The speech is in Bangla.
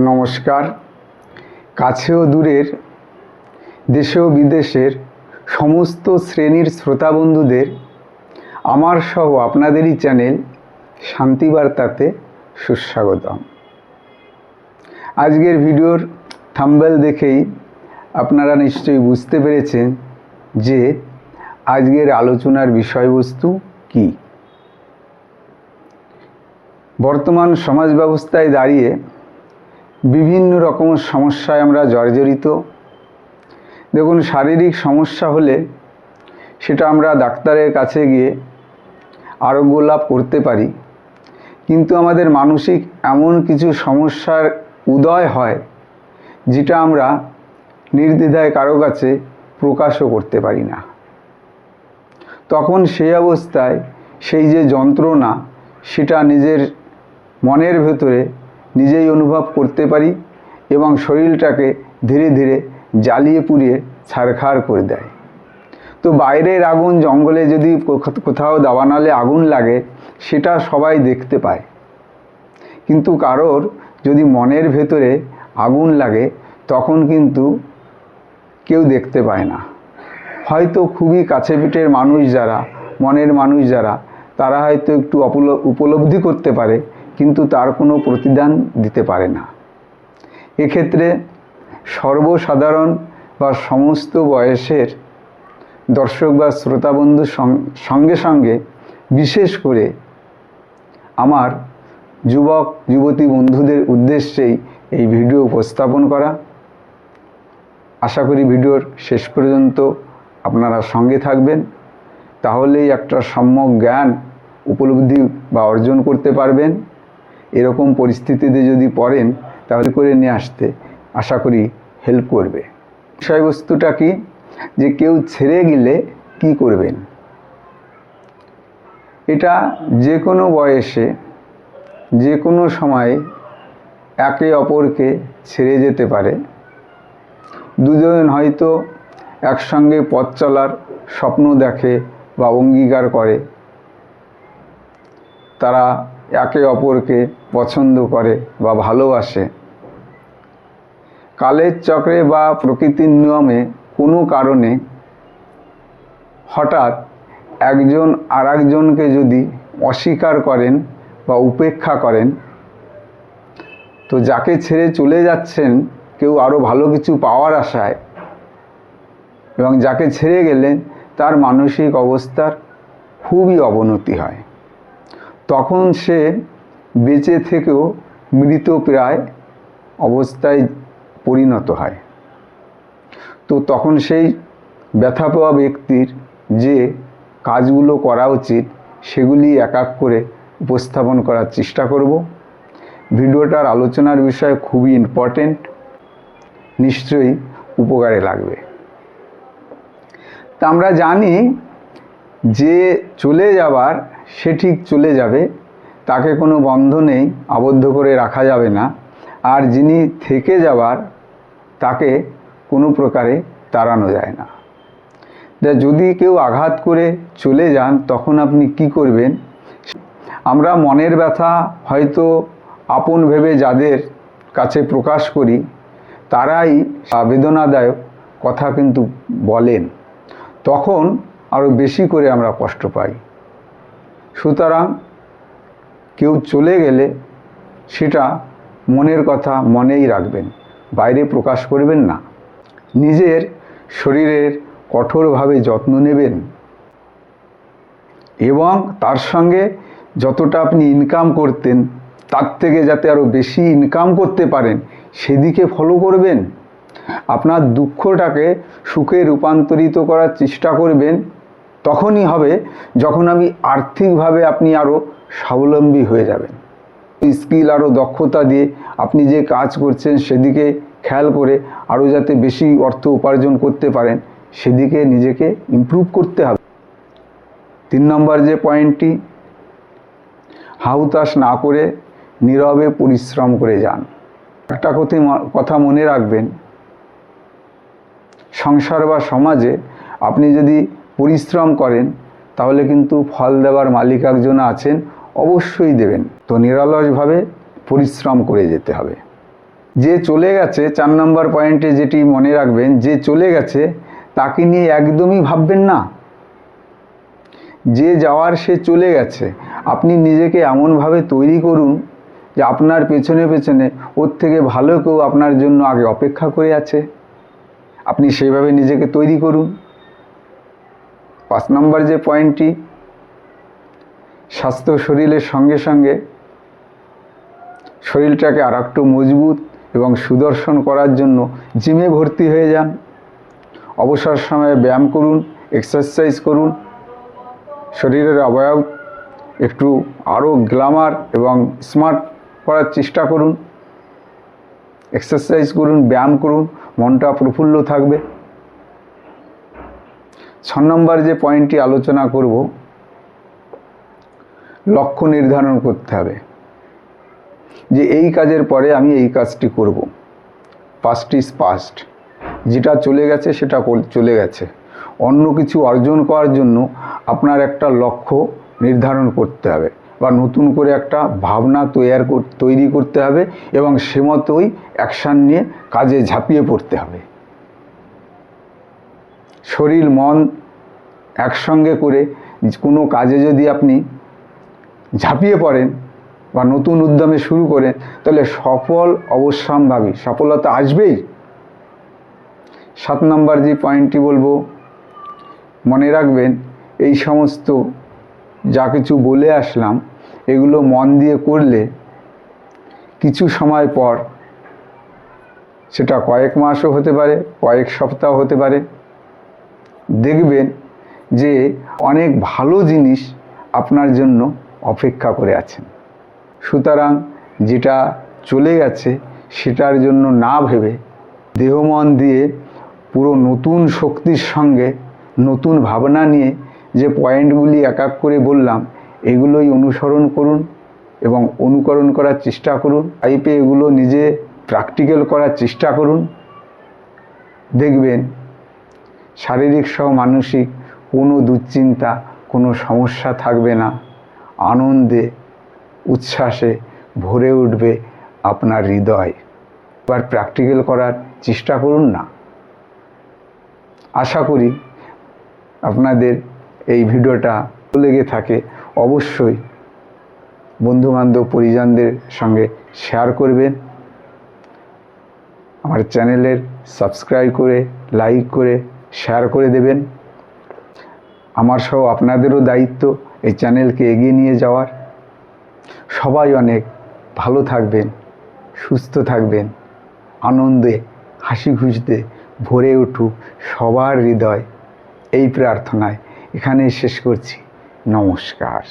নমস্কার। কাছে ও দূরের, দেশে ও বিদেশের সমস্ত শ্রেণীর শ্রোতা বন্ধুদের আমার সহ আপনাদেরই চ্যানেল শান্তিবার্তাতে সুস্বাগতম। আজকের ভিডিওর থাম্বনেল দেখেই আপনারা নিশ্চয়ই বুঝতে পেরেছেন যে আজকের আলোচনার বিষয়বস্তু কী। বর্তমান সমাজ ব্যবস্থায় দাঁড়িয়ে বিভিন্ন রকম সমস্যায় আমরা জর্জরিত। দেখুন, শারীরিক সমস্যা হলে সেটা আমরা ডাক্তারের কাছে গিয়ে আরোগ্য লাভ করতে পারি, কিন্তু আমাদের মানসিক এমন কিছু সমস্যার উদয় হয় যেটা আমরা নির্দ্বিধায় কারো কাছে প্রকাশও করতে পারি না। তখন সেই অবস্থায় সেই যে যন্ত্রণা, সেটা নিজের মনের ভেতরে নিজেই অনুভব করতে পারি এবং শরীরটাকে ধীরে ধীরে জ্বালিয়ে পুড়িয়ে ছারখার করে দেয়। তো বাইরের আগুন, জঙ্গলে যদি কোথাও দাবানলে আগুন লাগে সেটা সবাই দেখতে পায়, কিন্তু কারোর যদি মনের ভেতরে আগুন লাগে তখন কিন্তু কেউ দেখতে পায় না। হয়তো খুবই কাছে পিঠের মানুষ যারা, মনের মানুষ যারা, তারা হয়তো একটু উপলব্ধি করতে পারে, কিন্তু তার কোনো প্রতিদান দিতে পারে না। এক্ষেত্রে সর্বসাধারণ বা সমস্ত বয়সের দর্শক বা শ্রোতা বন্ধুর সঙ্গে সঙ্গে বিশেষ করে আমার যুবক যুবতী বন্ধুদের উদ্দেশ্যেই এই ভিডিও উপস্থাপন করা। আশা করি ভিডিওর শেষ পর্যন্ত আপনারা সঙ্গে থাকবেন, তাহলেই একটা সম্যক জ্ঞান উপলব্ধি বা অর্জন করতে পারবেন। এরকম পরিস্থিতিতে যদি পড়েন তাহলে করে নিয়ে আসতে আশা করি হেল্প করবে। বিষয়বস্তুটা কি, যে কেউ ছেড়ে গেলে কি করবেন। এটা যে কোনো বয়সে, যে কোনো সময়ে একে অপরকে ছেড়ে যেতে পারে। দুজন হয়তো একসঙ্গে পথ চলার স্বপ্ন দেখে বা অঙ্গীকার করে, তারা একে অপরকে পছন্দ করে বা ভালোবাসে। কালের চক্রে বা প্রকৃতির নিয়মে কোনো কারণে হঠাৎ একজন আর একজনকে যদি অস্বীকার করেন বা উপেক্ষা করেন, তো যাকে ছেড়ে চলে যাচ্ছেন কেউ আরও ভালো কিছু পাওয়ার আশায়, এবং যাকে ছেড়ে গেলেন তার মানসিক অবস্থার খুবই অবনতি হয়। তখন সে বেঁচে থেকেও মৃতপ্রায় অবস্থায় পরিণত হয়। তো তখন সেই ব্যথা পাওয়া ব্যক্তির যে কাজগুলো করা উচিত সেগুলি এক এক করে উপস্থাপন করার চেষ্টা করব। ভিডিওটার আলোচনার বিষয় খুবই ইম্পর্টেন্ট, নিশ্চয়ই উপকারে লাগবে। তা আমরা জানি যে চলে যাবার সে ঠিক চলে যাবে, তাকে কোনো বন্ধনেই আবদ্ধ করে রাখা যাবে না। আর যিনি থেকে যাবার তাকে কোনো প্রকারে তাড়ানো যায় না। যদি কেউ আঘাত করে চলে যান তখন আপনি কি করবেন। আমরা মনের ব্যথা হয়তো আপন ভেবে যাদের কাছে প্রকাশ করি তারাই বেদনাদায়ক কথা কিন্তু বলেন, তখন আরও বেশি করে আমরা কষ্ট পাই। সুতরাং কেউ চলে গেলে সেটা মনের কথা মনেই রাখবেন, বাইরে প্রকাশ করবেন না। নিজের শরীরের কঠোরভাবে যত্ন নেবেন এবং তার সঙ্গে যতটা আপনি ইনকাম করতেন তার থেকে যাতে আরও বেশি ইনকাম করতে পারেন সেদিকে ফলো করবেন। আপনার দুঃখটাকে সুখে রূপান্তরিত করার চেষ্টা করবেন। তখনই হবে যখন আর্থিকভাবে আপনি আরও স্বাবলম্বী হয়ে যাবেন। স্কিল আরও দক্ষতা দিয়ে আপনি যে কাজ করছেন সেদিকে খেয়াল করে আরও যাতে বেশি অর্থ উপার্জন করতে পারেন সেদিকে নিজেকে ইমপ্রুভ করতে হবে। 3 নম্বর যে পয়েন্টটি, হাহুতাশ না করে নীরবে পরিশ্রম করে যান। একটা কথা মনে রাখবেন, সংসার বা সমাজে আপনি যদি পরিশ্রম করেন তাহলে কিন্তু ফল দেওয়ার মালিক একজন আছেন, অবশ্যই দেবেন। তো নিরলসভাবে পরিশ্রম করে যেতে হবে। যে চলে গেছে, 4 নম্বর পয়েন্টে যেটি মনে রাখবেন, যে চলে গেছে তাকে নিয়ে একদমই ভাববেন না। যে যাওয়ার সে চলে গেছে, আপনি নিজেকে এমনভাবে তৈরি করুন যে আপনার পেছনে পেছনে ওর থেকে ভালো কেউ আপনার জন্য আগে অপেক্ষা করে আছে। আপনি সেইভাবে নিজেকে তৈরি করুন। 5 নম্বর যে পয়েন্টটি, স্বাস্থ্য শরীরের সঙ্গে সঙ্গে শরীরটাকে আর একটু মজবুত এবং সুদর্শন করার জন্য জিমে ভর্তি হয়ে যান। অবসর সময়ে ব্যায়াম করুন, এক্সারসাইজ করুন, শরীরের অবয়ব একটু আরও গ্ল্যামার এবং স্মার্ট করার চেষ্টা করুন। এক্সারসাইজ করুন, ব্যায়াম করুন, মনটা প্রফুল্ল থাকবে। 6 নম্বর যে পয়েন্টটি আলোচনা করব, লক্ষ্য নির্ধারণ করতে হবে যে এই কাজের পরে আমি এই কাজটি করব। পাস্ট ইজ পাস্ট, যেটা চলে গেছে সেটা চলে গেছে। অন্য কিছু অর্জন করার জন্য আপনার একটা লক্ষ্য নির্ধারণ করতে হবে বা নতুন করে একটা ভাবনা তৈরি করতে হবে এবং সে মতোই অ্যাকশান নিয়ে কাজে ঝাঁপিয়ে পড়তে হবে। শরীর মন একসঙ্গে করে কোনো কাজে যদি আপনি ঝাঁপিয়ে পড়েন বা নতুন উদ্যমে শুরু করেন, তাহলে সফল অবশ্যম্ভাবী, সফলতা আসবেই। 7 নম্বর যে পয়েন্টটি বলবো, মনে রাখবেন এই সমস্ত যা কিছু বলে আসলাম এগুলো মন দিয়ে করলে কিছু সময় পর, সেটা কয়েক মাসও হতে পারে, কয়েক সপ্তাহ হতে পারে, দেখবেন যে অনেক ভালো জিনিস আপনার জন্য অপেক্ষা করে আছেন। সুতরাং যেটা চলে গেছে সেটার জন্য না ভেবে দেহ মন দিয়ে পুরো নতুন শক্তির সঙ্গে নতুন ভাবনা নিয়ে যে পয়েন্টগুলি এক এক করে বললাম এগুলোই অনুসরণ করুন এবং অনুকরণ করার চেষ্টা করুন। লাইফে এগুলো নিজে প্র্যাকটিক্যাল করার চেষ্টা করুন। দেখবেন শারীরিক সহ মানসিক কোনো দুশ্চিন্তা, কোনো সমস্যা থাকবে না। আনন্দে উচ্ছ্বাসে ভরে উঠবে আপনার হৃদয়। এবার প্র্যাকটিক্যাল করার চেষ্টা করুন না। আশা করি আপনাদের এই ভিডিওটা লেগে থাকে। অবশ্যই বন্ধুবান্ধব পরিজনদের সঙ্গে শেয়ার করবেন। আমার চ্যানেলের সাবস্ক্রাইব করে, লাইক করে, শেয়ার করে দেবেন। আমার সহ আপনাদেরও দায়িত্ব এই চ্যানেলকে এগিয়ে নিয়ে যাওয়ার। সবাই অনেক ভালো থাকবেন, সুস্থ থাকবেন, আনন্দে হাসি খুশিতে ভরে উঠুক সবার হৃদয়, এই প্রার্থনায় এখানেই শেষ করছি। নমস্কার।